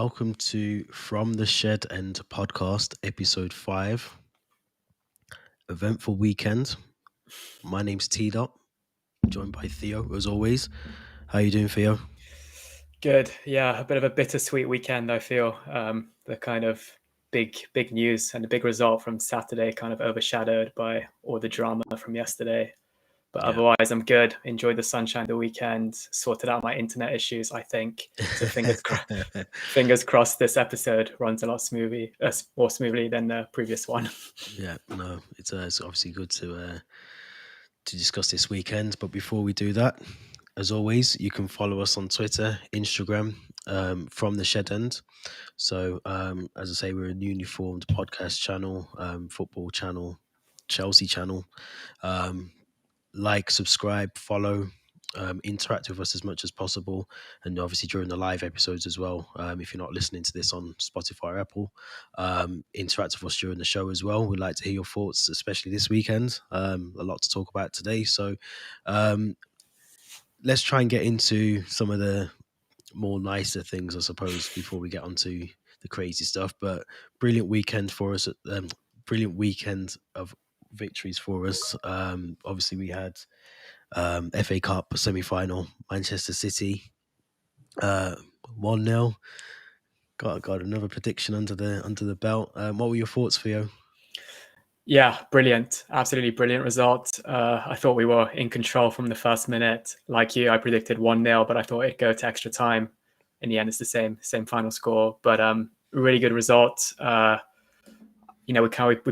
welcome to From the Shed End podcast, episode 5, eventful weekend. My name's TDOT, joined by Theo, as always. How you doing, Theo? Good. Yeah, a bit of a bittersweet weekend, I feel. The kind of big news and the big result from Saturday kind of overshadowed by all the drama from yesterday. But Yeah. otherwise, I'm good. Enjoyed the sunshine the weekend, sorted out my internet issues, I think. So fingers crossed this episode runs a lot more smoothly than the previous one. Yeah, no, it's obviously good to discuss this weekend. But before we do that, as always, you can follow us on Twitter, Instagram, From the Shed End. So, as I say, we're a newly formed podcast channel, football channel, Chelsea channel. Like, subscribe, follow, interact with us as much as possible, and obviously during the live episodes as well. If you're not listening to this on Spotify or Apple, interact with us during the show as well. We'd like to hear your thoughts, especially this weekend. A lot to talk about today, so let's try and get into some of the more nicer things, I suppose, before we get onto the crazy stuff. But brilliant weekend for us. Brilliant weekend of victories for us. Obviously, we had FA Cup semi-final, Manchester City, 1-0. Got another prediction under the belt. What were your thoughts, Theo? Yeah, brilliant. Absolutely brilliant result. I thought we were in control from the first minute. Like you, I predicted 1-0, but I thought it'd go to extra time. In the end, it's the same final score. But really good result. We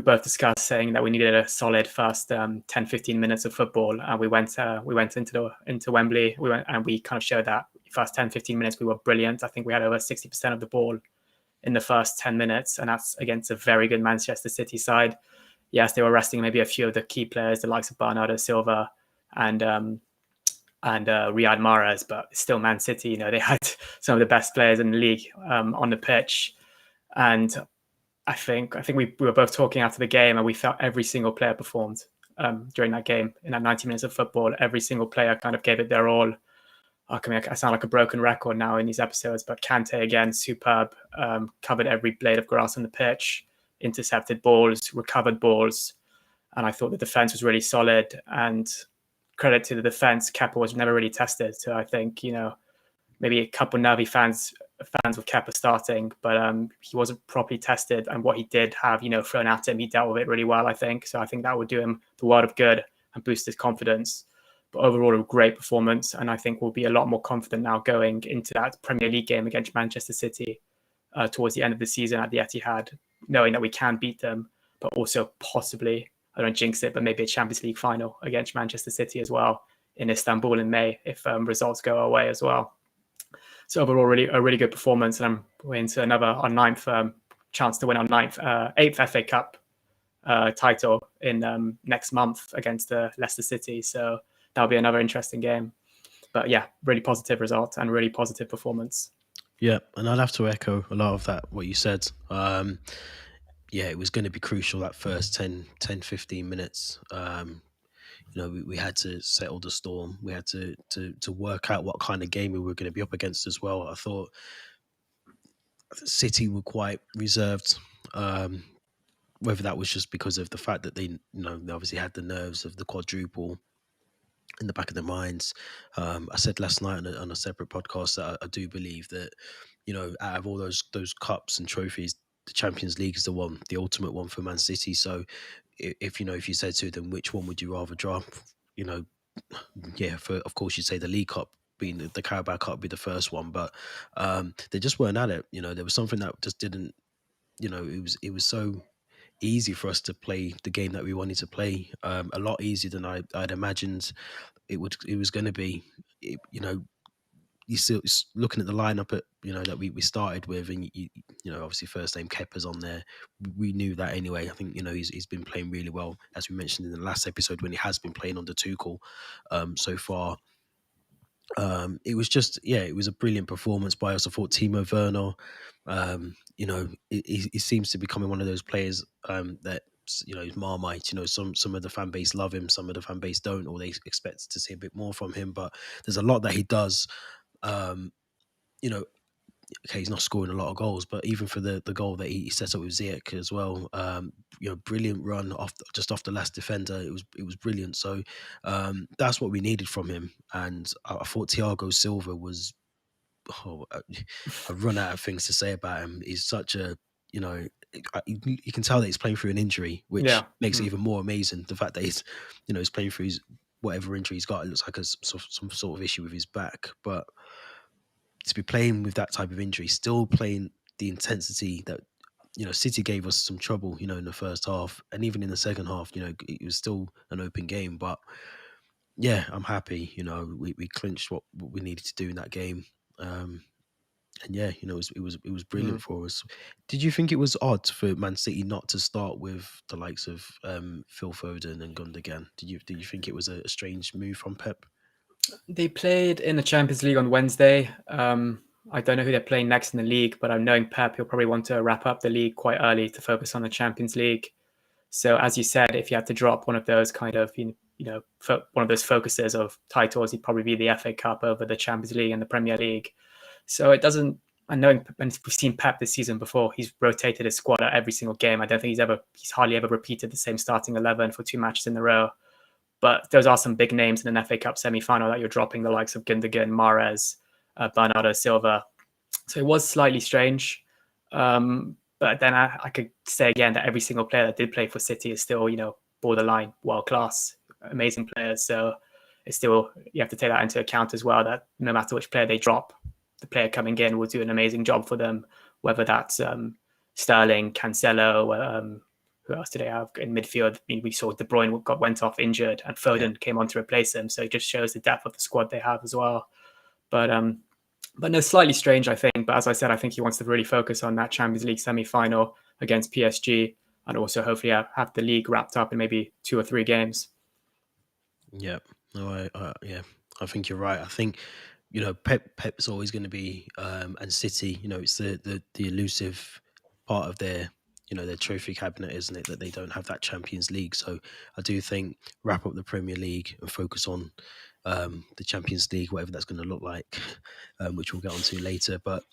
both discussed saying that we needed a solid first 10-15 minutes of football, and we went into Wembley. We kind of showed that first 10-15 minutes we were brilliant. I think we had over 60% of the ball in the first 10 minutes, and that's against a very good Manchester City side. Yes, they were resting maybe a few of the key players, the likes of Bernardo Silva and Riyad Mahrez, but still Man City, they had some of the best players in the league on the pitch. And I think we were both talking after the game, and we felt every single player performed during that game. In that 90 minutes of football, every single player kind of gave it their all. I sound like a broken record now in these episodes, but Kante again, superb, covered every blade of grass on the pitch, intercepted balls, recovered balls, and I thought the defense was really solid. And credit to the defense, Kepa was never really tested. So I think maybe a couple nervy fans with Kepa starting, but he wasn't properly tested. And what he did have thrown at him, he dealt with it really well, I think. So I think that would do him the world of good and boost his confidence. But overall, a great performance, and I think we'll be a lot more confident now going into that Premier League game against Manchester City towards the end of the season at the Etihad, knowing that we can beat them, but also possibly, I don't jinx it, but maybe a Champions League final against Manchester City as well in Istanbul in May if results go our way as well. So overall, a really good performance, and I'm into our ninth chance to win our eighth FA Cup title in next month against Leicester City. So that'll be another interesting game. But yeah, really positive result and really positive performance. Yeah, and I'd have to echo a lot of that, what you said. It was going to be crucial that first 10-15 minutes. We had to settle the storm. We had to work out what kind of game we were going to be up against as well. I thought City were quite reserved. Whether that was just because of the fact that they obviously had the nerves of the quadruple in the back of their minds. I said last night on a separate podcast that I do believe that, out of all those cups and trophies, the Champions League is the ultimate one for Man City. So if you said to them, which one would you rather drop? Of course you'd say the League Cup, being the Carabao Cup, be the first one, but they just weren't at it. There was something that just didn't. It was so easy for us to play the game that we wanted to play, a lot easier than I'd imagined it was going to be. You still looking at the lineup that we started with, and obviously first name Kepa's on there. We knew that anyway. I think he's been playing really well, as we mentioned in the last episode, when he has been playing under Tuchel so far. It was just, it was a brilliant performance by us. I thought Timo Werner, he seems to be becoming one of those players that is Marmite. Some of the fan base love him, some of the fan base don't, or they expect to see a bit more from him. But there's a lot that he does. okay, he's not scoring a lot of goals, but even for the goal that he set up with Ziyech as well, brilliant run just off the last defender. It was brilliant. So that's what we needed from him. And I thought Thiago Silva was. Oh, I've run out of things to say about him. He's such a, you know, you can tell that he's playing through an injury, which Yeah. makes it even more amazing. The fact that he's playing through his whatever injury he's got. It looks like some sort of issue with his back, but to be playing with that type of injury, still playing the intensity that City gave us some trouble, in the first half, and even in the second half, it was still an open game. But yeah, I'm happy. We clinched what we needed to do in that game. And yeah, it was brilliant Mm. for us. Did you think it was odd for Man City not to start with the likes of Phil Foden and Gundogan? Did you think it was a strange move from Pep? They played in the Champions League on Wednesday. I don't know who they're playing next in the league, but I'm knowing Pep, he'll probably want to wrap up the league quite early to focus on the Champions League. So, as you said, if you had to drop one of those kind of, one of those focuses of titles, it'd probably be the FA Cup over the Champions League and the Premier League. So it doesn't. I know, and we've seen Pep this season before. He's rotated his squad at every single game. I don't think he's hardly ever repeated the same starting 11 for 2 matches in a row. But those are some big names in an FA Cup semi-final that you're dropping, the likes of Gundogan, Mahrez, Bernardo Silva. So it was slightly strange. But then I could say again that every single player that did play for City is still, borderline world class, amazing players. So it's still, you have to take that into account as well, that no matter which player they drop, the player coming in will do an amazing job for them, whether that's Sterling, Cancelo, who else did they have in midfield? I mean, we saw De Bruyne went off injured, and Yeah. Foden came on to replace him. So it just shows the depth of the squad they have as well. But no, slightly strange, I think. But as I said, I think he wants to really focus on that Champions League semi-final against PSG, and also hopefully have the league wrapped up in maybe 2 or 3 games. Yeah. No, yeah, I think you're right. I think Pep's always going to be, and City. It's the elusive part of their trophy cabinet, isn't it? That they don't have that Champions League. So I do think wrap up the Premier League and focus on the Champions League, whatever that's going to look like, which we'll get onto later. But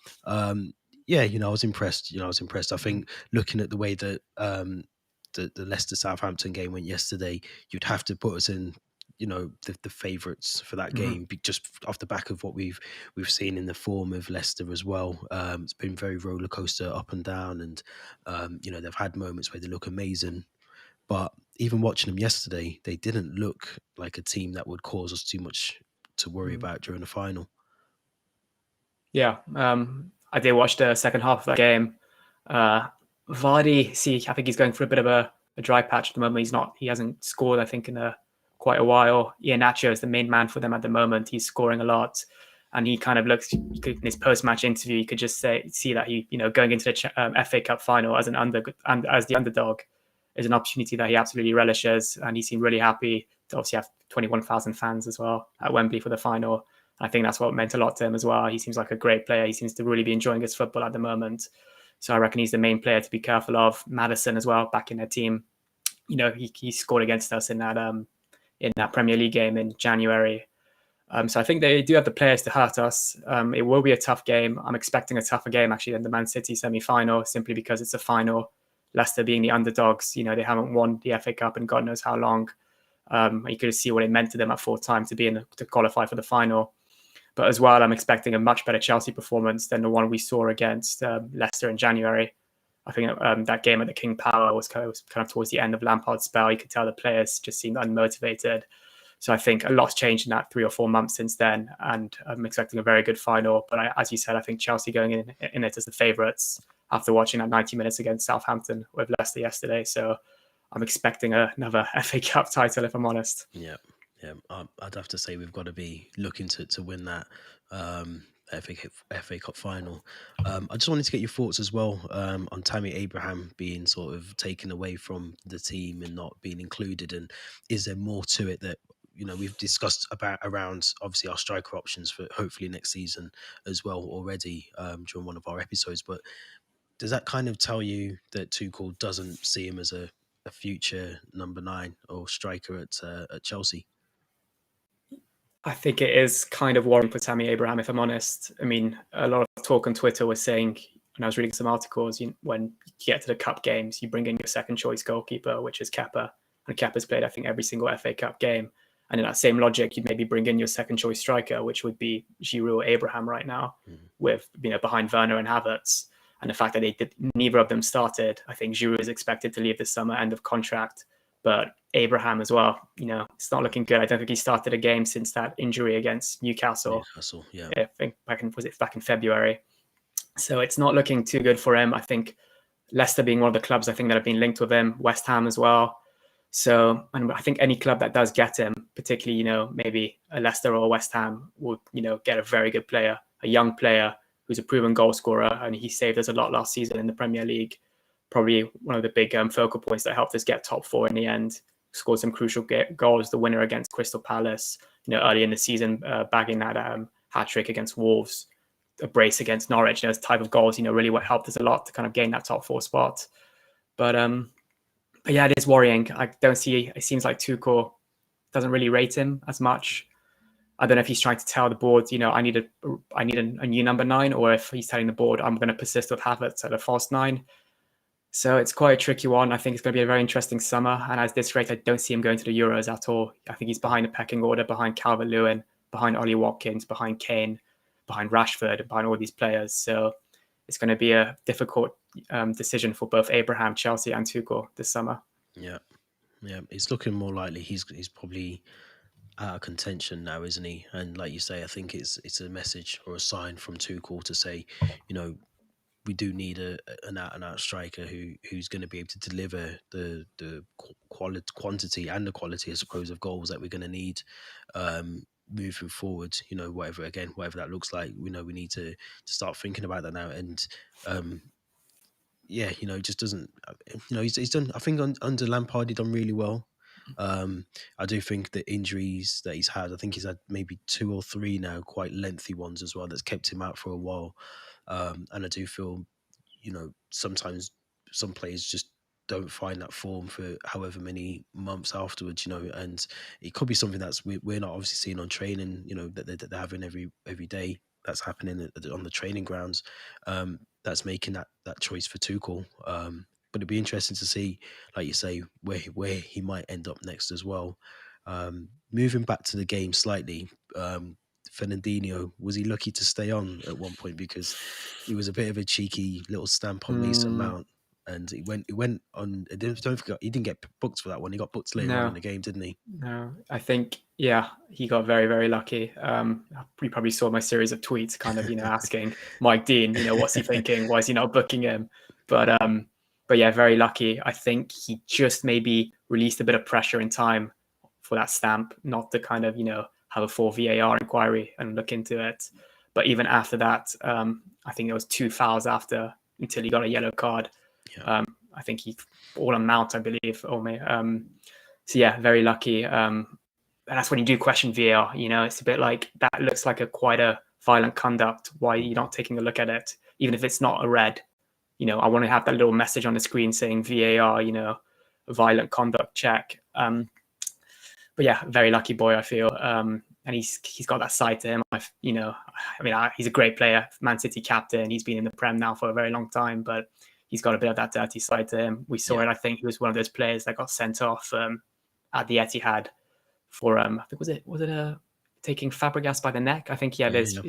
yeah, I was impressed. I was impressed. I think looking at the way that the Leicester Southampton game went yesterday, you'd have to put us in the favourites for that Mm-hmm. game, just off the back of what we've seen in the form of Leicester as well. It's been very roller coaster, up and down, and they've had moments where they look amazing, but even watching them yesterday, they didn't look like a team that would cause us too much to worry about during the final. Yeah, I did watch the second half of that game. Vardy, I think he's going through a bit of a dry patch at the moment. He hasn't scored, I think, in quite a while. Iheanacho is the main man for them at the moment. He's scoring a lot, and he kind of looks. In his post-match interview, you could just see that he, going into the FA Cup final as as the underdog is an opportunity that he absolutely relishes, and he seemed really happy to obviously have 21,000 fans as well at Wembley for the final. I think that's what meant a lot to him as well. He seems like a great player. He seems to really be enjoying his football at the moment. So I reckon he's the main player to be careful of. Madison as well, back in their team. He scored against us in that Premier League game in January. So I think they do have the players to hurt us. It will be a tough game. I'm expecting a tougher game actually than the Man City semi-final, simply because it's a final. Leicester being the underdogs, they haven't won the FA Cup in God knows how long. You could see what it meant to them at full time to qualify for the final. But as well, I'm expecting a much better Chelsea performance than the one we saw against Leicester in January. I think that game at the King Power was kind of towards the end of Lampard's spell. You could tell the players just seemed unmotivated. So I think a lot's changed in that 3 or 4 months since then, and I'm expecting a very good final. But as you said, I think Chelsea going in it as the favourites after watching that 90 minutes against Southampton with Leicester yesterday. So I'm expecting another FA Cup title, if I'm honest. Yeah, yeah. I'd have to say we've got to be looking to win that FA Cup final. I just wanted to get your thoughts as well on Tammy Abraham being sort of taken away from the team and not being included. And is there more to it that we've discussed around obviously our striker options for hopefully next season as well already during one of our episodes, but does that kind of tell you that Tuchel doesn't see him as a future number 9 or striker at Chelsea? I think it is kind of worrying for Tammy Abraham, if I'm honest. I mean, a lot of talk on Twitter was saying, and I was reading some articles, when you get to the cup games, you bring in your second choice goalkeeper, which is Kepa. And Kepa's played, I think, every single FA Cup game. And in that same logic, you'd maybe bring in your second choice striker, which would be Giroud or Abraham right now, with behind Werner and Havertz. And the fact that neither of them started, I think Giroud is expected to leave this summer, end of contract. But Abraham as well, it's not looking good. I don't think he started a game since that injury against Newcastle. Newcastle, yeah. I think was it back in February? So it's not looking too good for him. I think Leicester being one of the clubs I think that have been linked with him, West Ham as well. So, and I think any club that does get him, particularly, maybe a Leicester or a West Ham, will, get a very good player, a young player who's a proven goal scorer, and he saved us a lot last season in the Premier League. Probably one of the big focal points that helped us get top four in the end. Scored some crucial goals, the winner against Crystal Palace, early in the season, bagging that hat trick against Wolves, a brace against Norwich. Those type of goals, really what helped us a lot to kind of gain that top four spot. But yeah, it is worrying. I don't see. It seems like Tuchel doesn't really rate him as much. I don't know if he's trying to tell the board, I need a new number 9, or if he's telling the board, I'm going to persist with Havertz at a false 9. So it's quite a tricky one. I think it's going to be a very interesting summer. And at this rate, I don't see him going to the Euros at all. I think he's behind the pecking order, behind Calvert-Lewin, behind Ollie Watkins, behind Kane, behind Rashford, behind all these players. So it's going to be a difficult decision for both Abraham, Chelsea, and Tuchel this summer. Yeah, it's looking more likely he's probably out of contention now, isn't he? And like you say, I think it's a message or a sign from Tuchel to say, we do need an out and out striker who's going to be able to deliver the quantity and the quality, I suppose, of goals that we're going to need moving forward. Whatever that looks like. We need to start thinking about that now. And it just doesn't. He's done. I think under Lampard, he done really well. I do think the injuries that he's had, I think he's had maybe 2 or 3 now, quite lengthy ones as well, that's kept him out for a while. And I do feel, sometimes some players just don't find that form for however many months afterwards, and it could be something we're not obviously seeing on training, that they're having every day that's happening on the training grounds, that's making that choice for Tuchel. But it'd be interesting to see, like you say, where he might end up next as well. Moving back to the game slightly, Fernandinho, was he lucky to stay on at one point? Because he was a bit of a cheeky little stamp on Mason Mount, and he went on. Don't forget, he didn't get booked for that one. He got booked later on in the game, didn't he? No, I think he got very, very lucky. You probably saw my series of tweets, kind of asking Mike Dean, what's he thinking? Why is he not booking him? But yeah, very lucky. I think he just maybe released a bit of pressure in time for that stamp, not to kind of have a full VAR inquiry and look into it. But even after that, I think there was 2 fouls after until he got a yellow card. Yeah. I think he all on Mount, I believe. So yeah, very lucky. And that's when you do question VAR. It's a bit like that looks like quite a violent conduct. Why are you not taking a look at it, even if it's not a red? I want to have that little message on the screen saying VAR, violent conduct check. But yeah, very lucky boy, I feel. And he's got that side to him. He's a great player, Man City captain. He's been in the Prem now for a very long time, but he's got a bit of that dirty side to him. We saw it. I think he was one of those players that got sent off at the Etihad for I think was it taking Fabregas by the neck? I think he had He took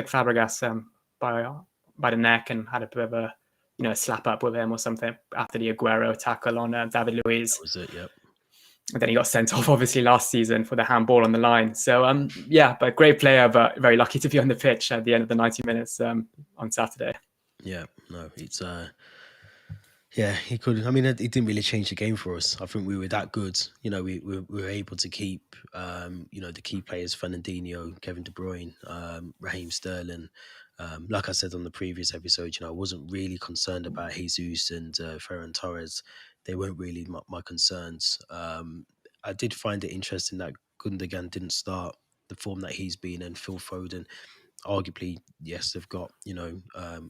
Fabregas by the neck and had a bit of a slap up with him or something after the Aguero tackle on David Luiz. That was it. Yep. And then he got sent off obviously last season for the handball on the line. So but great player, but very lucky to be on the pitch at the end of the 90 minutes on Saturday. Yeah, no, it's he could. I mean, it didn't really change the game for us. I think we were that good. We were able to keep, the key players: Fernandinho, Kevin De Bruyne, Raheem Sterling. Like I said on the previous episode, I wasn't really concerned about Jesus and Ferran Torres. They weren't really my concerns. I did find it interesting that Gundogan didn't start the form that he's been in. Phil Foden, arguably, yes, they've got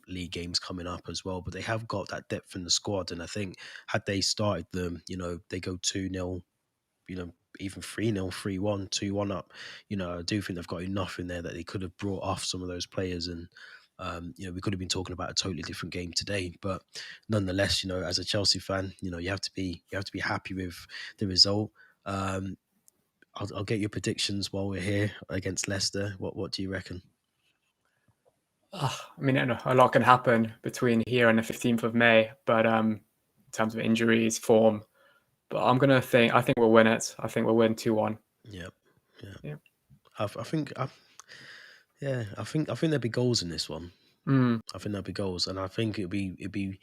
league games coming up as well, but they have got that depth in the squad. And I think had they started them, they go 2-0, even 3-0, 3-1, 2-1 up. I do think they've got enough in there that they could have brought off some of those players, and we could have been talking about a totally different game today. But nonetheless, as a Chelsea fan, you have to be happy with the result. I'll get your predictions while we're here against Leicester. What do you reckon? I mean, a lot can happen between here and the 15th of May, but in terms of injuries, form, but I think we'll win it. I think we'll win 2-1. Yeah, yeah. Yeah. I think there'll be goals in this one. I think there'll be goals, and I think it'd be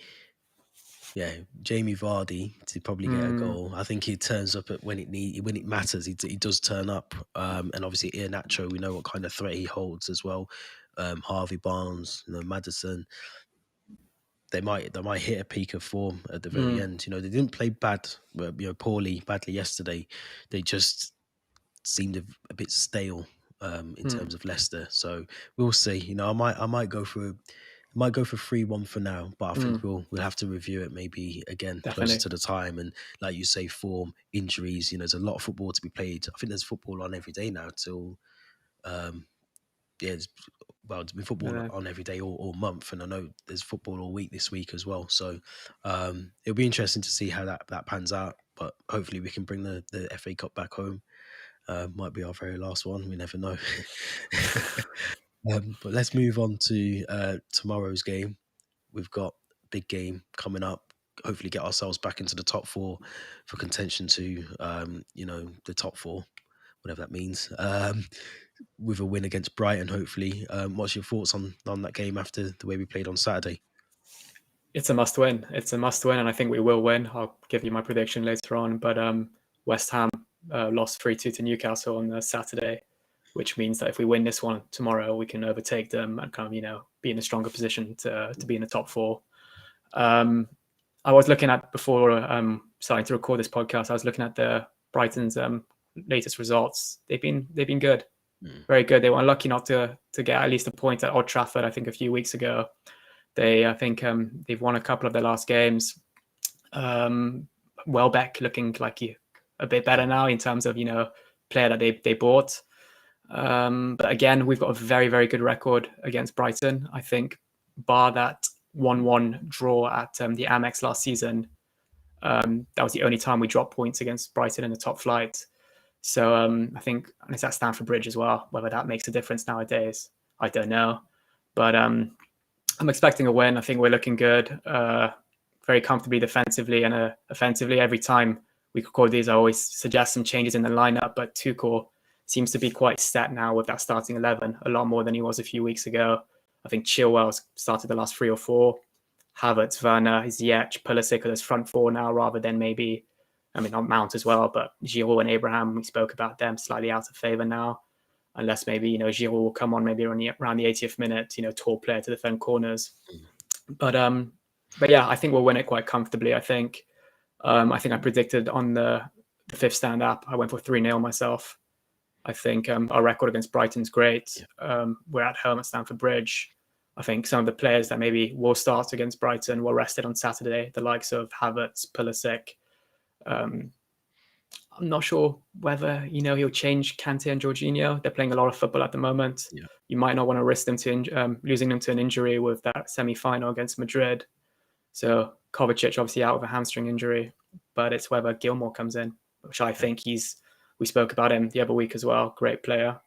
Jamie Vardy to probably get a goal. I think he turns up when it matters. He does turn up, and obviously Iheanacho, we know what kind of threat he holds as well. Harvey Barnes, Maddison. They might hit a peak of form at the very end. They didn't play badly yesterday. They just seemed a bit stale in terms of Leicester. So we'll see. I might go for 3-1 for now, but I think we'll have to review it maybe again closer Definitely. to the time. And like you say, form, injuries. There's a lot of football to be played. I think there's football on every day now till there's been football on every day all month, and I know there's football all week this week as well. So it'll be interesting to see how that pans out. But hopefully we can bring the FA Cup back home. Might be our very last one. We never know. But let's move on to tomorrow's game. We've got a big game coming up. Hopefully get ourselves back into the top four for contention to, the top four, whatever that means. With a win against Brighton, hopefully. What's your thoughts on that game after the way we played on Saturday? It's a must win. And I think we will win. I'll give you my prediction later on. But West Ham lost 3-2 to Newcastle on Saturday, which means that if we win this one tomorrow, we can overtake them and kind of, be in a stronger position to be in the top four. I was looking at, before starting to record this podcast, I was looking at the Brighton's latest results. They've been good. Very good. They were unlucky not to get at least a point at Old Trafford, I think, a few weeks ago. They've won a couple of their last games. Welbeck looking like a bit better now in terms of, player that they bought. But again, we've got a very, very good record against Brighton. I think bar that 1-1 draw at the Amex last season, that was the only time we dropped points against Brighton in the top flight. So I think, and it's at Stamford Bridge as well. Whether that makes a difference nowadays, I don't know. But I'm expecting a win. I think we're looking good, very comfortably defensively and offensively. Every time we record these, I always suggest some changes in the lineup. But Tuchel seems to be quite set now with that starting 11, a lot more than he was a few weeks ago. I think Chilwell's started the last 3 or 4. Havertz, Werner, Ziyech, Pulisic are those front 4 now, rather than maybe, not Mount as well, but Giroud and Abraham, we spoke about them, slightly out of favour now. Unless maybe, Giroud will come on maybe around the 80th minute, tall player to defend corners. But yeah, I think we'll win it quite comfortably. I think I predicted on the Fifth Stand app, I went for 3-0 myself. I think our record against Brighton's great. We're at home at Stamford Bridge. I think some of the players that maybe will start against Brighton were rested on Saturday, the likes of Havertz, Pulisic. I'm not sure whether, he'll change Kante and Jorginho. They're playing a lot of football at the moment. Yeah. You might not want to risk them to losing them to an injury with that semi-final against Madrid. So Kovacic obviously out with a hamstring injury, but it's whether Gilmour comes in, which I think we spoke about him the other week as well. Great player.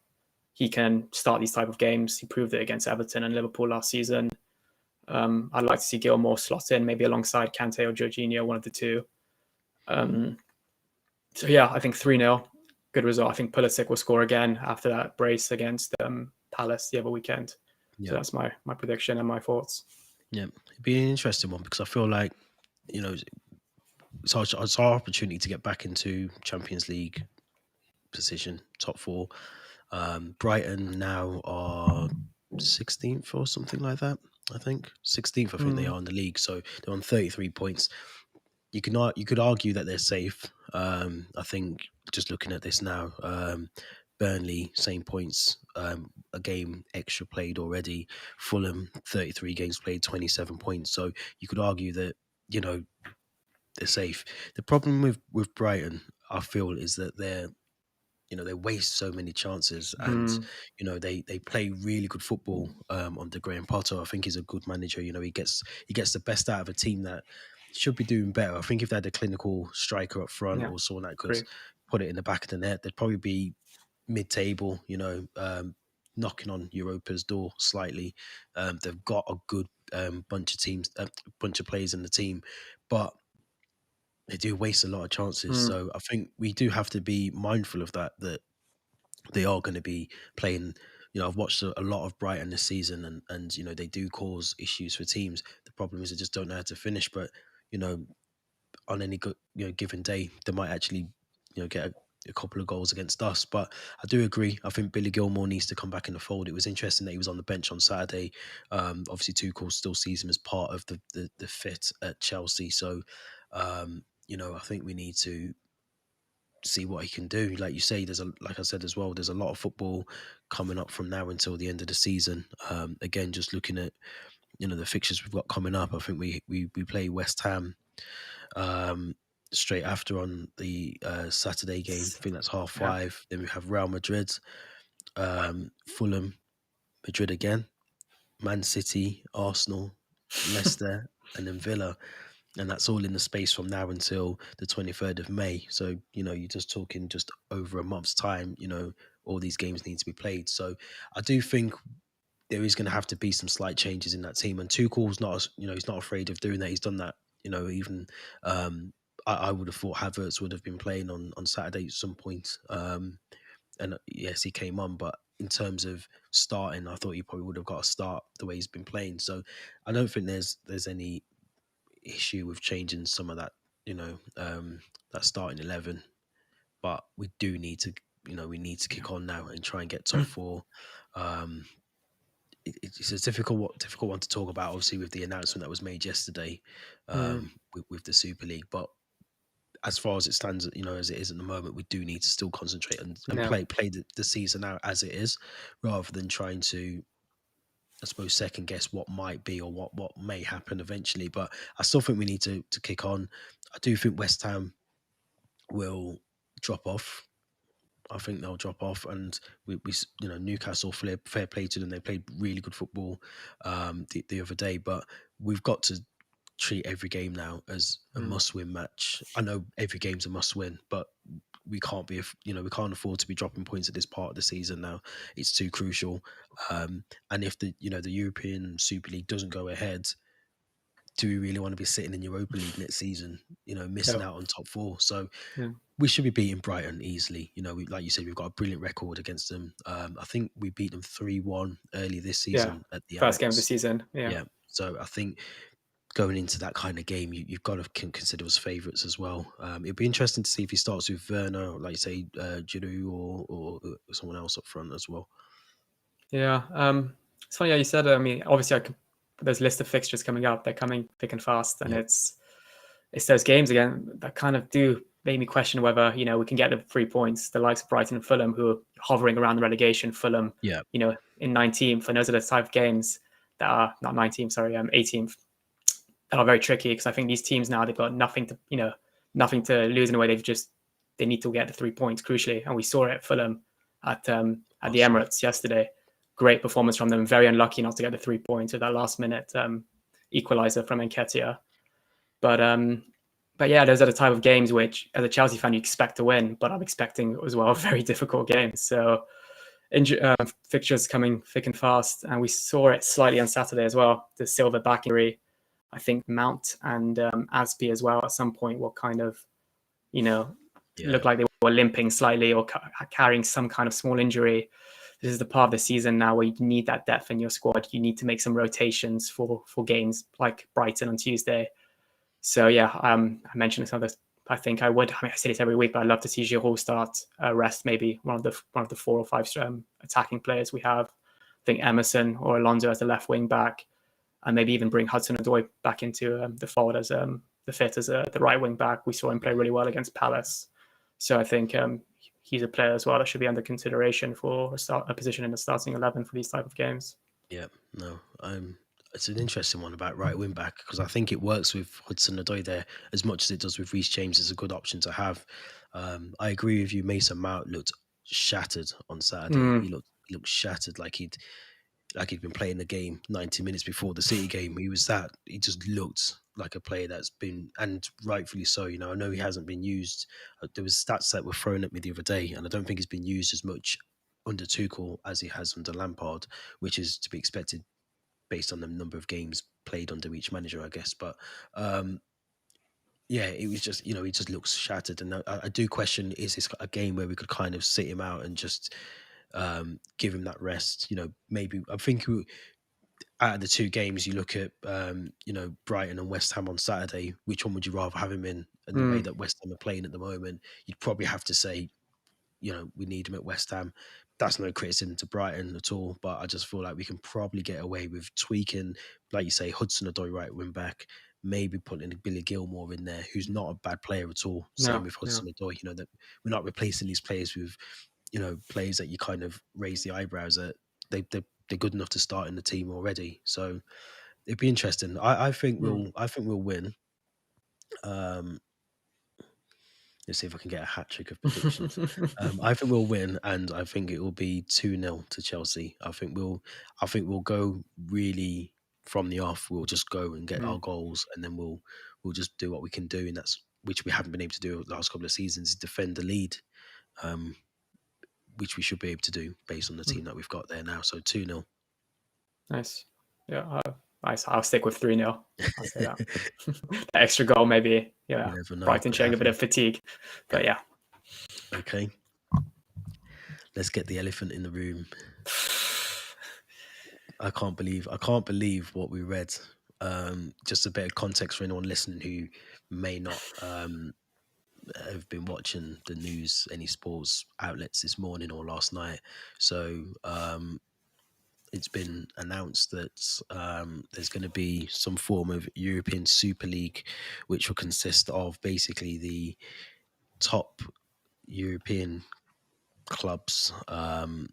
He can start these type of games. He proved it against Everton and Liverpool last season. I'd like to see Gilmour slot in, maybe alongside Kante or Jorginho, one of the two. So yeah, I think 3-0, good result. I think Pulisic will score again after that brace against Palace the other weekend. Yeah. So that's my prediction and my thoughts. Yeah, it'd be an interesting one because I feel like, it's our opportunity to get back into Champions League position, top 4. Brighton now are 16th or something like that. I think 16th. I think they are in the league, so they're on 33 points. You could argue that they're safe. I think just looking at this now, Burnley same points, a game extra played already. Fulham 33 games played, 27 points. So you could argue that they're safe. The problem with Brighton, I feel is that they waste so many chances, and Mm, they play really good football under Graham Potter. I think he's a good manager. He gets the best out of a team that should be doing better. I think if they had a clinical striker up front yeah, or someone that could agree. put it in the back of the net, they'd probably be mid-table. Knocking on Europa's door slightly. They've got a good bunch of players in the team, but they do waste a lot of chances. Mm, So I think we do have to be mindful of that. That they are going to be playing. I've watched a lot of Brighton this season, and they do cause issues for teams. The problem is they just don't know how to finish. But you know, on any good given day, they might actually get a couple of goals against us. But I do agree. I think Billy Gilmore needs to come back in the fold. It was interesting that he was on the bench on Saturday. Obviously, Tuchel still sees him as part of the fit at Chelsea. So, I think we need to see what he can do. Like you say, like I said as well, there's a lot of football coming up from now until the end of the season. Again, just looking at the fixtures we've got coming up, I think we play West Ham straight after on the Saturday game. I think that's half yeah. five. Then we have Real Madrid, Fulham, Madrid again, Man City, Arsenal, Leicester, and then Villa. And that's all in the space from now until the 23rd of May. So, you're just talking just over a month's time, all these games need to be played. So I do think there is going to have to be some slight changes in that team. And Tuchel's not, he's not afraid of doing that. He's done that, even I would have thought Havertz would have been playing on Saturday at some point. And yes, he came on, but in terms of starting, I thought he probably would have got a start the way he's been playing. So I don't think there's any issue with changing some of that, that starting 11. But we do need to, we need to kick on now and try and get top four. Um, it's a difficult one to talk about, obviously, with the announcement that was made yesterday, Mm, with the Super League. But as far as it stands, as it is at the moment, we do need to still concentrate and yeah. play the season out as it is, rather than trying to, I suppose, second guess what might be or what may happen eventually. But I still think we need to kick on. I do think West Ham will drop off. I think they'll drop off, and Newcastle, fair play to them. They played really good football the other day, but we've got to treat every game now as a Mm, must-win match. I know every game's a must-win, but we can't we can't afford to be dropping points at this part of the season now. It's too crucial. And if the European Super League doesn't go ahead, do we really want to be sitting in Europa League next season? Missing no, out on top four. So yeah. we should be beating Brighton easily. Like you said, we've got a brilliant record against them. I think we beat them 3-1 early this Yeah. season at the First game of the Emirates. season. Yeah. Yeah. So I think going into that kind of game, you've got to consider us favourites as well. It'd be interesting to see if he starts with Werner, or like you say, Giroud, or someone else up front as well. Yeah. It's funny how you said, I mean, obviously, there's a list of fixtures coming up. They're coming thick and fast. And Yeah. it's those games again that kind of do make me question whether, we can get the 3 points, the likes of Brighton and Fulham, who are hovering around the relegation, Fulham, Yeah. In 19th. And those are the type of games that are not 19th, sorry, 18th, that are very tricky, because I think these teams now, they've got nothing to lose in a way. They need to get the 3 points crucially. And we saw it at Fulham at the Awesome. Emirates yesterday. Great performance from them. Very unlucky not to get the 3 points at that last minute equalizer from Nketiah. But yeah, those are the type of games which, as a Chelsea fan, you expect to win. But I'm expecting as well very difficult games. So fixtures coming thick and fast, and we saw it slightly on Saturday as well. The Silva back injury, I think Mount and Aspie as well at some point will kind of, you know, Yeah. look like they were limping slightly or carrying some kind of small injury. This is the part of the season now where you need that depth in your squad. You need to make some rotations for games like Brighton on Tuesday. So yeah, I mentioned this. I think I would. I mean, I say this every week, but I'd love to see Giroud start, rest maybe one of the 4 or 5 attacking players we have. I think Emerson or Alonso as the left wing back, and maybe even bring Hudson-Odoi back into the fold as the fit as the right wing back. We saw him play really well against Palace, so I think he's a player as well that should be under consideration for a position in the starting 11 for these type of games. Yeah. No. It's an interesting one about right wing back because I think it works with Hudson-Odoi there as much as it does with Reece James. It's a good option to have. I agree with you. Mason Mount looked shattered on Saturday. Mm, He looked shattered, like he'd been playing the game 90 minutes before the City game. He just looked like a player that's been, and rightfully so. I know he hasn't been used. There was stats that were thrown at me the other day, and I don't think he's been used as much under Tuchel as he has under Lampard, which is to be expected based on the number of games played under each manager, I guess. But um, yeah, it was just, he just looks shattered. And I do question, is this a game where we could kind of sit him out and just give him that rest? Maybe I think out of the two games, you look at, Brighton and West Ham on Saturday, which one would you rather have him in? And the way mm, that West Ham are playing at the moment, you'd probably have to say, we need him at West Ham. That's no criticism to Brighton at all, but I just feel like we can probably get away with tweaking, like you say, Hudson-Odoi right wing back, maybe putting Billy Gilmore in there, who's not a bad player at all. Same no, with no. Hudson-Odoi, that we're not replacing these players with, players that you kind of raise the eyebrows at. They're good enough to start in the team already, so it'd be interesting. I think Mm. we'll win. Um, Let's see if I can get a hat trick of predictions. I think we'll win, and I think it will be 2-0 to Chelsea. I think we'll go really from the off. We'll just go and get our Mm, goals, and then we'll just do what we can do, and that's which we haven't been able to do the last couple of seasons, is defend the lead, um, which we should be able to do based on the mm. team that we've got there now. So 2-0. Nice. Yeah, I'll stick with 3-0. I'll say that. The extra goal, maybe. You Yeah, never know, Brighton could showing a bit happen. of fatigue, but yeah. Okay, let's get the elephant in the room. I can't believe what we read. Just a bit of context for anyone listening who may not have been watching the news, any sports outlets this morning or last night. So it's been announced that there's going to be some form of European Super League, which will consist of basically the top European clubs. I'm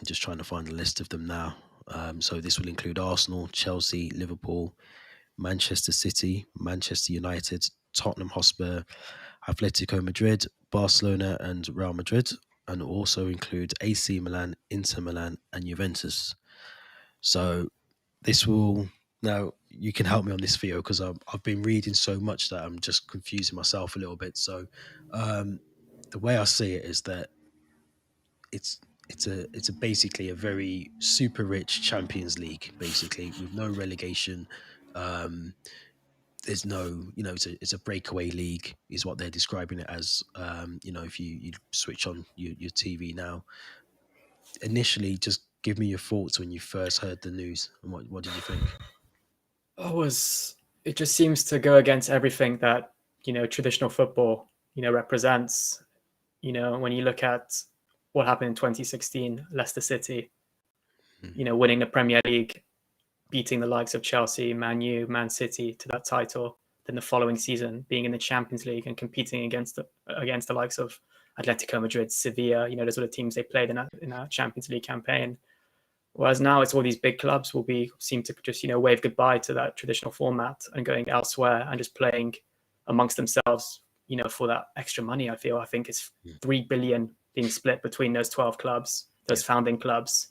just trying to find a list of them now. So this will include Arsenal, Chelsea, Liverpool, Manchester City, Manchester United, Tottenham Hotspur, Atletico Madrid, Barcelona, and Real Madrid, and also include AC Milan, Inter Milan, and Juventus. So this will now you can help me on this, Theo, because I've been reading so much that I'm just confusing myself a little bit. So um, the way I see it is that it's it's a basically a very super rich Champions League, basically with no relegation. Um, there's no, it's a breakaway league, is what they're describing it as. If you switch on your TV now, initially, just give me your thoughts when you first heard the news, and what did you think? It just seems to go against everything that, traditional football, represents. When you look at what happened in 2016, Leicester City, Mm, winning the Premier League, beating the likes of Chelsea, Man U, Man City to that title. Then the following season, being in the Champions League and competing against the likes of Atletico Madrid, Sevilla. Those were the teams they played in a Champions League campaign. Whereas now it's all these big clubs seem to just wave goodbye to that traditional format and going elsewhere and just playing amongst themselves. For that extra money, I think it's mm, 3 billion being split between those 12 clubs, yeah. those founding clubs,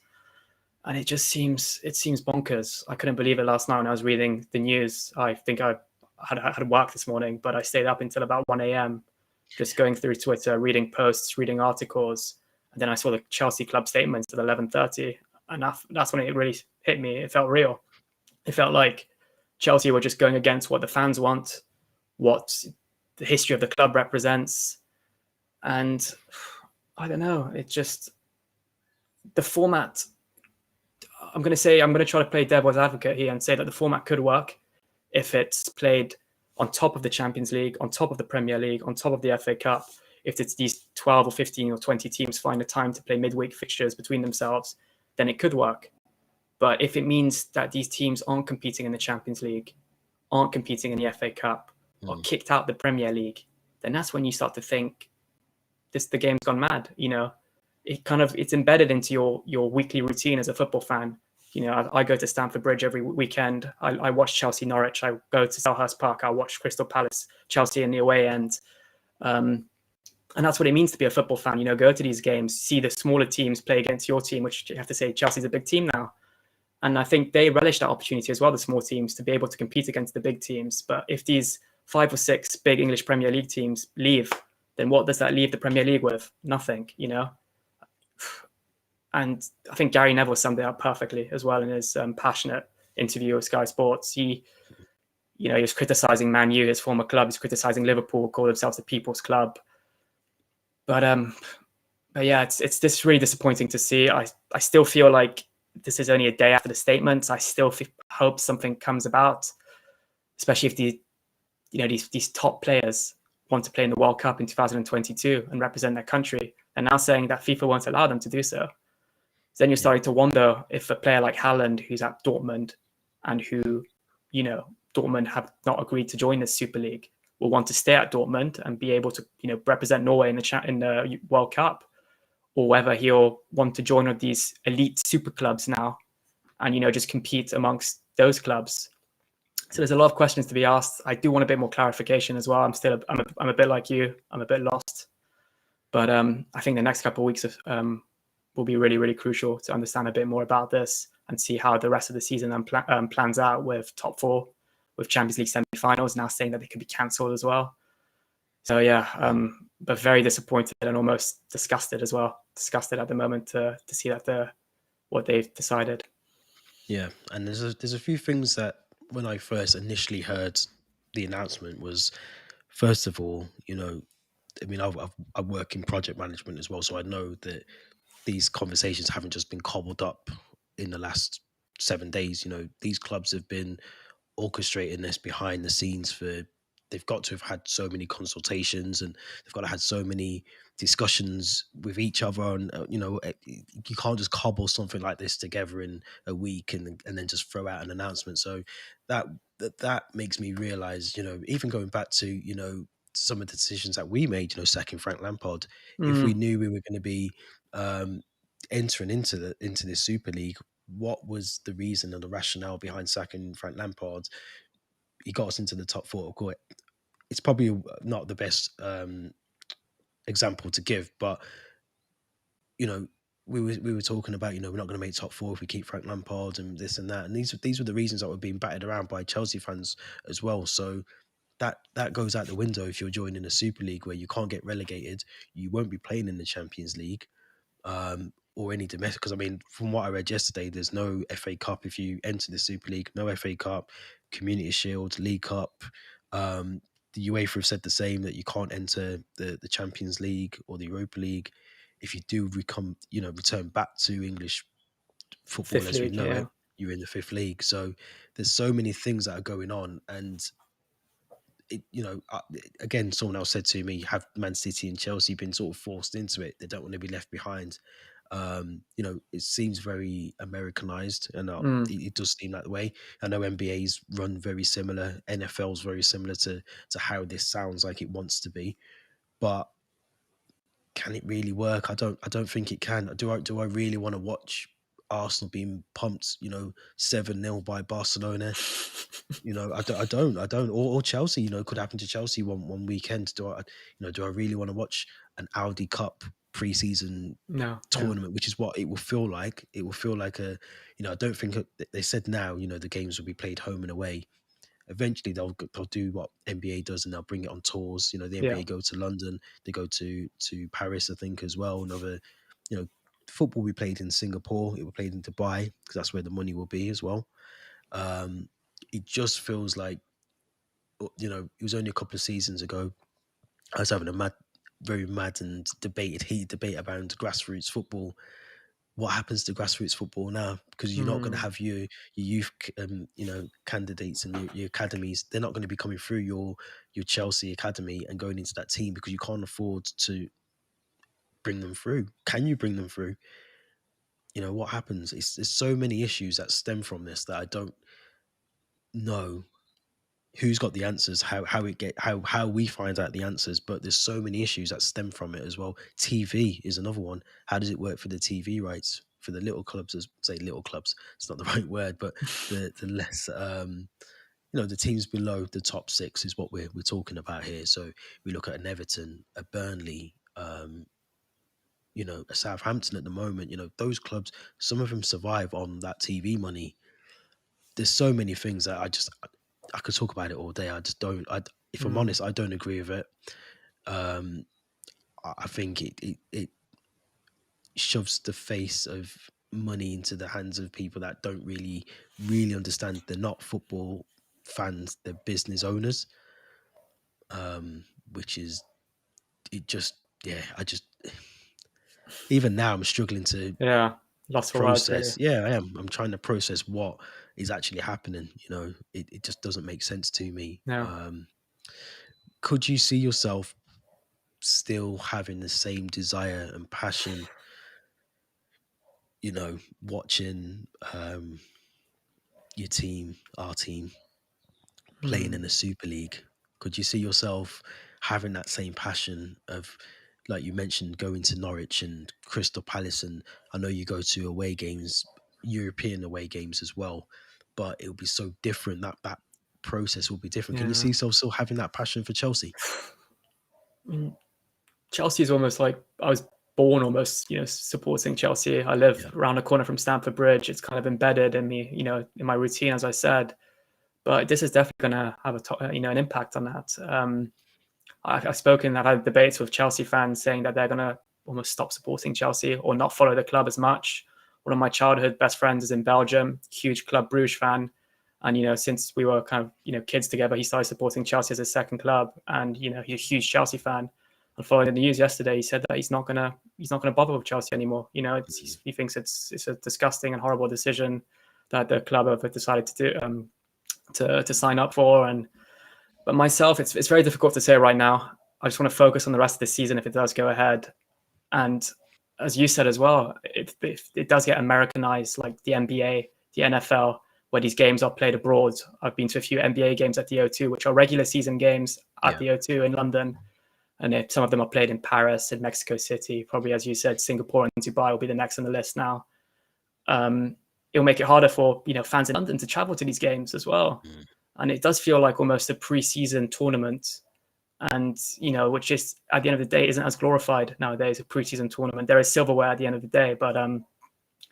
and it seems bonkers. I couldn't believe it last night when I was reading the news. I think I had work this morning, but I stayed up until about 1 a.m. just going through Twitter, reading posts, reading articles, and then I saw the Chelsea club statements at 11:30, and that's when it really hit me. It felt real. It felt like Chelsea were just going against what the fans want, what the history of the club represents, and I don't know. It just the format. I'm going to try to play devil's advocate here and say that the format could work if it's played on top of the Champions League, on top of the Premier League, on top of the FA Cup. If it's these 12 or 15 or 20 teams find a time to play midweek fixtures between themselves, then it could work. But if it means that these teams aren't competing in the Champions League, aren't competing in the FA Cup, or Mm, kicked out the Premier League, then that's when you start to think the game's gone mad. It's embedded into your weekly routine as a football fan. I go to Stamford Bridge every weekend. I watch Chelsea Norwich. I go to Selhurst Park. I watch Crystal Palace Chelsea in the away end. And that's what it means to be a football fan. Go to these games, see the smaller teams play against your team, which you have to say Chelsea's a big team now. And I think they relish that opportunity as well, the small teams, to be able to compete against the big teams. But if these 5 or 6 big English Premier League teams leave, then what does that leave the Premier League with? Nothing. And I think Gary Neville summed it up perfectly as well in his passionate interview with Sky Sports. He was criticising Man U, his former club. He's criticising Liverpool, called themselves the People's Club. But yeah, it's just really disappointing to see. I still feel like this is only a day after the statements. I still hope something comes about, especially if these top players want to play in the World Cup in 2022 and represent their country. And now saying that FIFA won't allow them to do so. Then you're starting to wonder if a player like Haaland, who's at Dortmund and who, Dortmund have not agreed to join the Super League, will want to stay at Dortmund and be able to, represent Norway in the World Cup, or whether he'll want to join one of these elite super clubs now and, just compete amongst those clubs. So there's a lot of questions to be asked. I do want a bit more clarification as well. I'm a bit like you. I'm a bit lost. But I think the next couple of weeks will be really, really crucial to understand a bit more about this and see how the rest of the season plans out with top 4, with Champions League semi-finals now saying that they could be cancelled as well. So yeah, but very disappointed and almost disgusted as well. Disgusted at the moment to see that what they've decided. Yeah, and there's a few things that when I first initially heard the announcement was, first of all, I mean, I work in project management as well, so I know that these conversations haven't just been cobbled up in the last 7 days. These clubs have been orchestrating this behind the scenes they've got to have had so many consultations, and they've got to have so many discussions with each other. And you can't just cobble something like this together in a week and then just throw out an announcement. So that makes me realize, even going back to some of the decisions that we made, sacking Frank Lampard, if we knew we were going to be entering into this Super League, what was the reason and the rationale behind sacking Frank Lampard? He got us into the top 4. Of course, it's probably not the best example to give, but we were talking about, we're not going to make top 4 if we keep Frank Lampard and this and that, and these were the reasons that were being batted around by Chelsea fans as well. So that goes out the window if you're joining a Super League where you can't get relegated, you won't be playing in the Champions League. Or any domestic, because I mean, from what I read yesterday, there's no FA Cup if you enter the Super League, no FA Cup, Community Shield, League Cup. The UEFA have said the same, that you can't enter the Champions League or the Europa League if you do return back to English football Fifth as we League, know yeah. it. You're in the 5th league, so there's so many things that are going on, and again, someone else said to me, have Man City and Chelsea been sort of forced into it? They don't want to be left behind. It seems very Americanized, and it does seem that way. I know NBA's run very similar, NFL's very similar to how this sounds like it wants to be, but can it really work? I don't think it can. Do I really want to watch Arsenal being pumped, 7-0 by Barcelona? I don't. Or Chelsea, could happen to Chelsea one weekend. Do I really want to watch an Audi Cup preseason tournament, which is what it will feel like? It will feel like I don't think they said now, the games will be played home and away. Eventually they'll do what NBA does, and they'll bring it on tours. The NBA go to London, they go to Paris, I think, as well. Another, football will be played in Singapore, it will be played in Dubai, because that's where the money will be as well. It just feels like, it was only a couple of seasons ago, I was having a very mad and heated debate around grassroots football. What happens to grassroots football now? Because you're not going to have your youth, candidates and your academies. They're not going to be coming through your Chelsea academy and going into that team, because you can't afford to bring them through. Can you bring them through? What happens? There's so many issues that stem from this that I don't know who's got the answers, how we find out the answers, but there's so many issues that stem from it as well. TV is another one. How does it work for the TV rights? for the little clubs, as say little clubs, it's not the right word, but the less the teams below the top six is what we're talking about here. So we look at an Everton, a Burnley, a Southampton at the moment. Those clubs, some of them survive on that TV money. There's so many things that I could talk about it all day. I just don't. If I'm Mm, honest, I don't agree with it. Um, I think it shoves the face of money into the hands of people that don't really understand. They're not football fans; they're business owners. Which is it. Just yeah, I just even now I'm struggling to yeah, lost for words, really. process. Yeah, I am. I'm trying to process what is actually happening. It just doesn't make sense to me. No. Could you see yourself still having the same desire and passion, watching our team, playing in Mm, the Super League? Could you see yourself having that same passion of, like you mentioned, going to Norwich and Crystal Palace? And I know you go to away games, European away games as well, but it'll be so different. That process will be different. Can you see yeah. yourself still having that passion for Chelsea? Mm, Chelsea is almost like I was born almost, supporting Chelsea. I live Yeah, around the corner from Stamford Bridge. It's kind of embedded in me, in my routine, as I said. But this is definitely going to have an impact on that. I've spoken, I've had debates with Chelsea fans saying that they're going to almost stop supporting Chelsea or not follow the club as much. One of my childhood best friends is in Belgium, huge Club Bruges fan. And, since we were kind of, kids together, he started supporting Chelsea as his second club. And, he's a huge Chelsea fan. And following the news yesterday, he said that he's not gonna bother with Chelsea anymore. He thinks it's a disgusting and horrible decision that the club have decided to do to sign up for. But myself, it's very difficult to say right now. I just want to focus on the rest of the season if it does go ahead. And as you said as well, if it does get Americanized, like the NBA, the NFL, where these games are played abroad. I've been to a few NBA games at the O2, which are regular season games at yeah, the O2 in London. And if some of them are played in Paris and Mexico City, probably, as you said, Singapore and Dubai will be the next on the list now. It'll make it harder for fans in London to travel to these games as well. mm, And it does feel like almost a pre-season tournament, and which is at the end of the day isn't as glorified nowadays. A pre-season tournament, there is silverware at the end of the day, but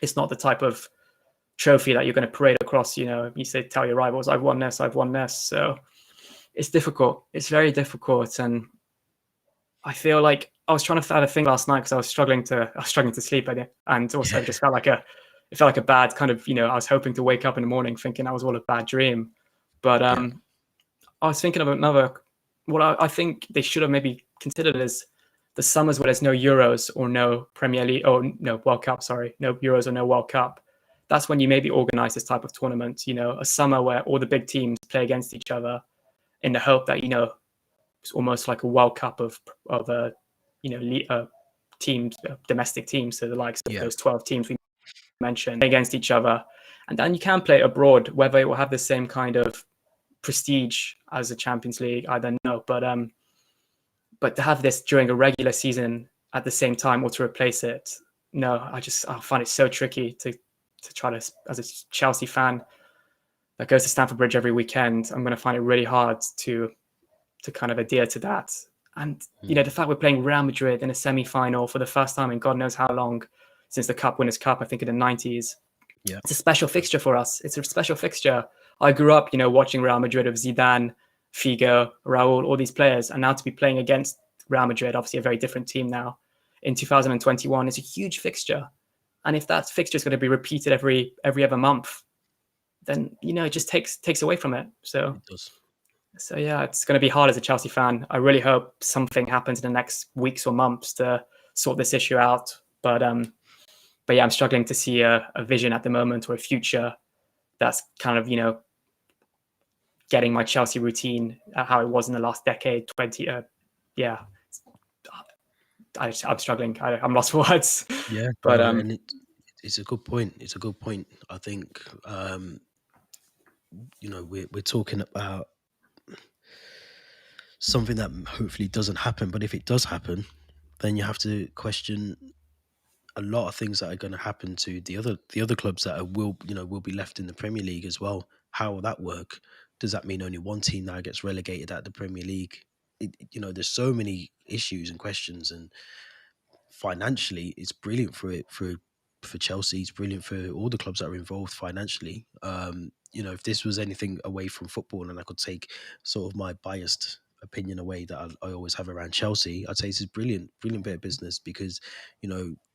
it's not the type of trophy that you're going to parade across. You say, tell your rivals, I've won this, I've won this. So it's difficult. It's very difficult, and I feel like I was trying to have a thing last night because I was struggling to sleep, and also yeah, just it felt like a bad kind of, I was hoping to wake up in the morning thinking that was all a bad dream, but yeah, I was thinking of another. What I think they should have maybe considered is the summers where there's no Euros or no Premier League or no World Cup. Sorry, no Euros or no World Cup. That's when you maybe organize this type of tournament. A summer where all the big teams play against each other in the hope that it's almost like a World Cup of teams, domestic teams, so the likes of yeah. those 12 teams we mentioned against each other, and then you can play abroad. Whether it will have the same kind of prestige as the Champions League, I don't know, but to have this during a regular season at the same time or to replace it, no, I find it so tricky to try to, as a Chelsea fan that goes to Stamford Bridge every weekend, I'm going to find it really hard to kind of adhere to that. And Mm, the fact we're playing Real Madrid in a semi-final for the first time in God knows how long, since the Cup Winners' Cup, I think in the 90s. yeah, It's a special fixture for us. It's a special fixture. I grew up, watching Real Madrid of Zidane, Figo, Raul, all these players, and now to be playing against Real Madrid, obviously a very different team now, in 2021, is a huge fixture. And if that fixture is going to be repeated every other month, then it just takes away from it. So it does. yeah, it's going to be hard as a Chelsea fan. I really hope something happens in the next weeks or months to sort this issue out. But yeah, I'm struggling to see a vision at the moment or a future that's kind of getting my Chelsea routine how it was in the last decade, 20. Yeah, I'm struggling. I'm lost for words. Yeah, But no, and it's a good point. It's a good point. I think we're talking about something that hopefully doesn't happen, but if it does happen, then you have to question a lot of things that are going to happen to the other clubs that will be left in the Premier League as well. How will that work? Does that mean only one team now gets relegated at the Premier League? There's so many issues and questions, and financially, it's brilliant for Chelsea. It's brilliant for all the clubs that are involved financially. If this was anything away from football, and I could take sort of my biased opinion away that I always have around Chelsea, I'd say this is brilliant, brilliant bit of business because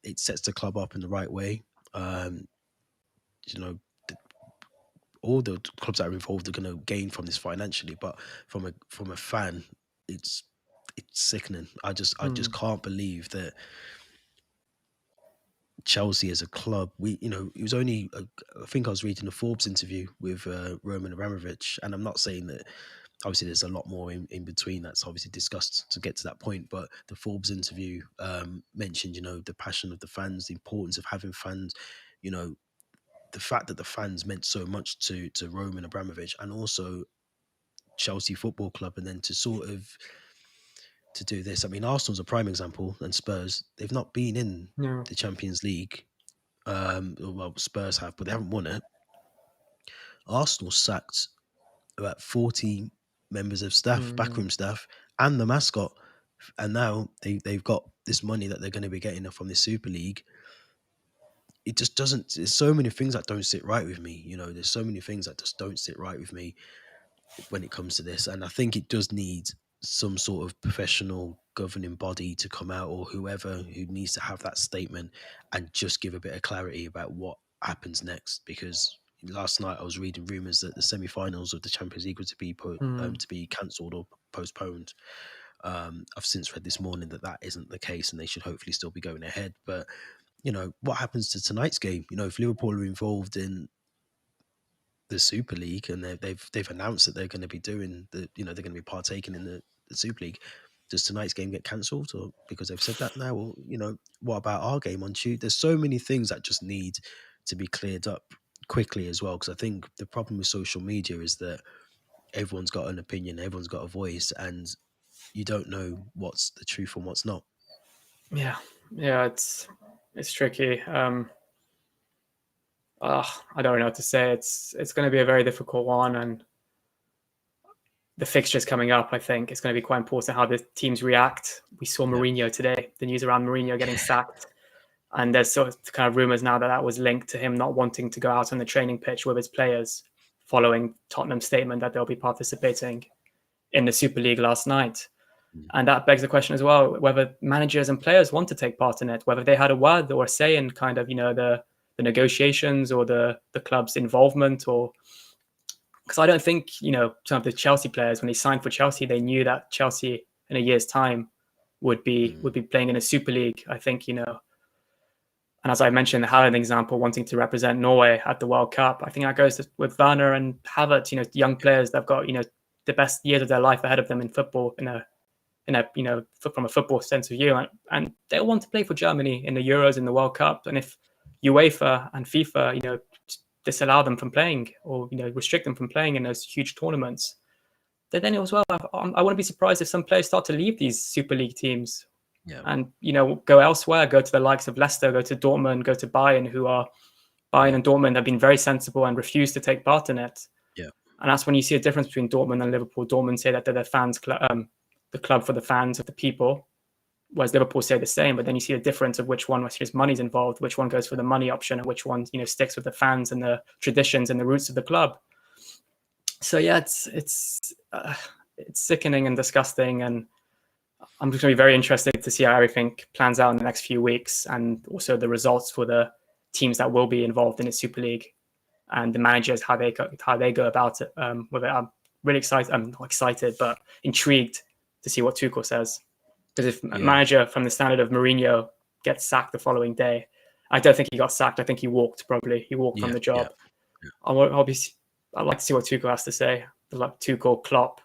it sets the club up in the right way. Um, you know, th- all the clubs that are involved are going to gain from this financially, but from a fan, it's it's sickening. I just Mm. can't believe that Chelsea as a club, it was only, I think I was reading a Forbes interview with Roman Abramovich, and I'm not saying that obviously there's a lot more in between that's obviously discussed to get to that point, but the Forbes interview mentioned, the passion of the fans, the importance of having fans, you know, the fact that the fans meant so much to Roman Abramovich and also Chelsea Football Club, and then to do this. I mean, Arsenal's a prime example, and Spurs, they've not been in Yeah. the Champions League. Well, Spurs have, but they haven't won it. Arsenal sacked about 40 members of staff, Mm. backroom staff, and the mascot, and now they've got this money that they're going to be getting from the Super League. It just doesn't. There's so many things that don't sit right with me. There's so many things that just don't sit right with me when it comes to this. And I think it does need some sort of professional governing body to come out, or whoever who needs to have that statement and just give a bit of clarity about what happens next. Because last night I was reading rumors that the semi-finals of the Champions League were Mm. to be cancelled or postponed. I've since read this morning that that isn't the case, and they should hopefully still be going ahead. But what happens to tonight's game? If Liverpool are involved in the Super League, and they've announced that they're going to be doing they're going to be partaking in the Super League. Does tonight's game get cancelled, or because they've said that now? Or what about our game on Tuesday? There's so many things that just need to be cleared up quickly as well. Because I think the problem with social media is that everyone's got an opinion, everyone's got a voice, and you don't know what's the truth and what's not. Yeah, yeah, it's tricky. I don't know what to say. It's going to be a very difficult one, and the fixtures coming up, I think it's going to be quite important how the teams react. We saw Yeah. Mourinho today, the news around Mourinho getting sacked, and there's sort of kind of rumors now that that was linked to him not wanting to go out on the training pitch with his players, following Tottenham's statement that they'll be participating in the Super League last night. Mm. And that begs the question as well, whether managers and players want to take part in it, whether they had a word or a say in kind of, the negotiations or the club's involvement, or because I don't think, some of the Chelsea players, when they signed for Chelsea, they knew that Chelsea in a year's time would be Mm. playing in a Super League. I think, and as I mentioned, the Haaland example, wanting to represent Norway at the World Cup, I think that goes with Werner and Havertz, young players that have got, the best years of their life ahead of them in football, from a football sense of view, and they all want to play for Germany in the Euros, in the World Cup. And if UEFA and FIFA, disallow them from playing, or restrict them from playing in those huge tournaments, then as well, I wouldn't be surprised if some players start to leave these Super League teams Yeah. and go elsewhere, go to the likes of Leicester, go to Dortmund, go to Bayern, Bayern Yeah. and Dortmund have been very sensible and refused to take part in it. Yeah. And that's when you see a difference between Dortmund and Liverpool. Dortmund say that they're the club for the fans, of the people, whereas Liverpool say the same. But then you see a difference of which one, which money's involved, which one goes for the money option, and which one sticks with the fans and the traditions and the roots of the club. So yeah, it's sickening and disgusting, and I'm just going to be very interested to see how everything plans out in the next few weeks, and also the results for the teams that will be involved in the Super League, and the managers, how they go about it. With it, I'm really excited. I'm not excited, but intrigued to see what Tuchel says. Because if a Yeah. manager from the standard of Mourinho gets sacked the following day, I don't think he got sacked. I think he walked. Probably he walked from Yeah. the Yeah. job. I'd like to see what Tuchel has to say. Like Tuchel, Klopp,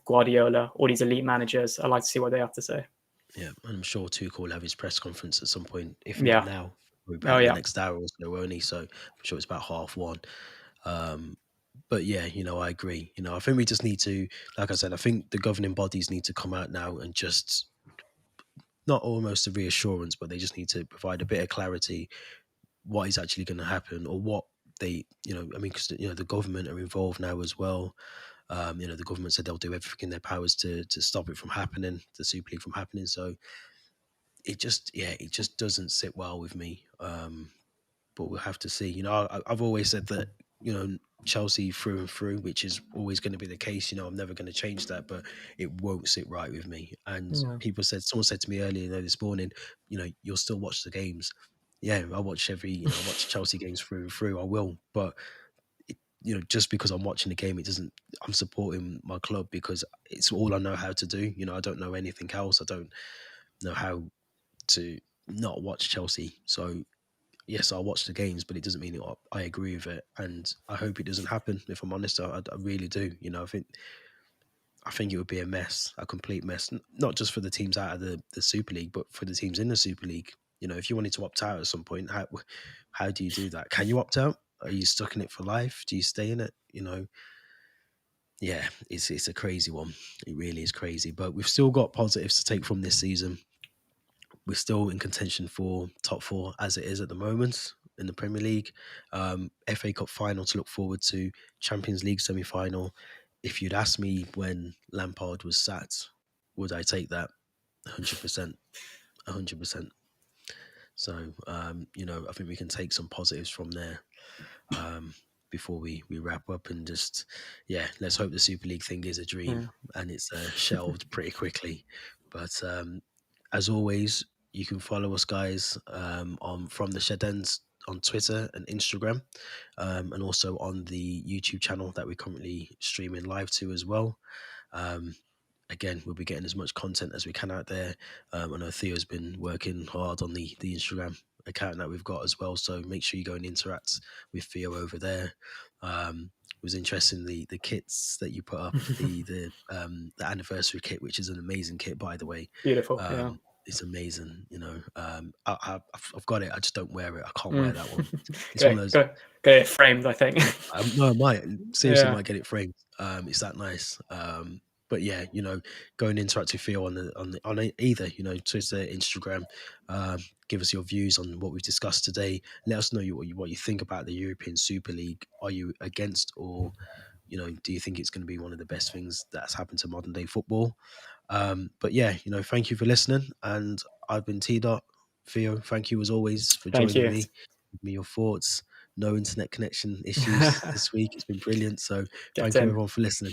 Guardiola, all these elite managers. I'd like to see what they have to say. Yeah, I'm sure Tuchel will have his press conference at some point, if not Yeah. now, Oh about in the yeah. next hour or so only. So I'm sure it's about 1:30. Um, but yeah, I agree. I think we just need to, like I said, I think the governing bodies need to come out now and just not almost a reassurance, but they just need to provide a bit of clarity what is actually going to happen, or what they, I mean, because the government are involved now as well. The government said they'll do everything in their powers to stop it from happening, the Super League from happening. So it just doesn't sit well with me. But we'll have to see. I've always said that, Chelsea through and through, which is always going to be the case. I'm never going to change that, but it won't sit right with me. And Yeah. someone said to me earlier, this morning, you'll still watch the games. Yeah, I watch I watch Chelsea games through and through. I will, but just because I'm watching the game, it doesn't. I'm supporting my club because it's all I know how to do. I don't know anything else. I don't know how to not watch Chelsea. So yes, I'll watch the games, but it doesn't mean I agree with it, and I hope it doesn't happen. If I'm honest, I really do. I think it would be a mess, a complete mess, not just for the teams out of the Super League, but for the teams in the Super League. If you wanted to opt out at some point, how do you do that? Can you opt out? Are you stuck in it for life? Do you stay in it? Yeah, it's a crazy one. It really is crazy, but we've still got positives to take from this season. We're still in contention for top four as it is at the moment in the Premier League. FA Cup final to look forward to, Champions League semi final. If you'd asked me when Lampard was sacked, would I take that? 100%. 100%. So, I think we can take some positives from there. Before we wrap up, and just, let's hope the Super League thing is a dream Yeah. and it's shelved pretty quickly. But as always, you can follow us, guys, on From the Shed Ends on Twitter and Instagram, and also on the YouTube channel that we're currently streaming live to as well. Again, we'll be getting as much content as we can out there. I know Theo's been working hard on the Instagram account that we've got as well, so make sure you go and interact with Theo over there. It was interesting, the kits that you put up, the anniversary kit, which is an amazing kit, by the way. Beautiful. Yeah. It's amazing. I've got it. I just don't wear it. I can't wear Mm. that one. It's one of Okay, those. get it framed, I think. No, I might seriously Yeah. might get it framed. It's that nice. But yeah, go and interact with Theo on either Twitter, Instagram. Give us your views on what we've discussed today. Let us know what you think about the European Super League. Are you against, or do you think it's going to be one of the best things that's happened to modern day football? But yeah, thank you for listening. And I've been TDOT. Theo, thank you as always for Thank joining you. me. Give me your thoughts. No internet connection issues this week. It's been brilliant. So Get thank you in. everyone for listening.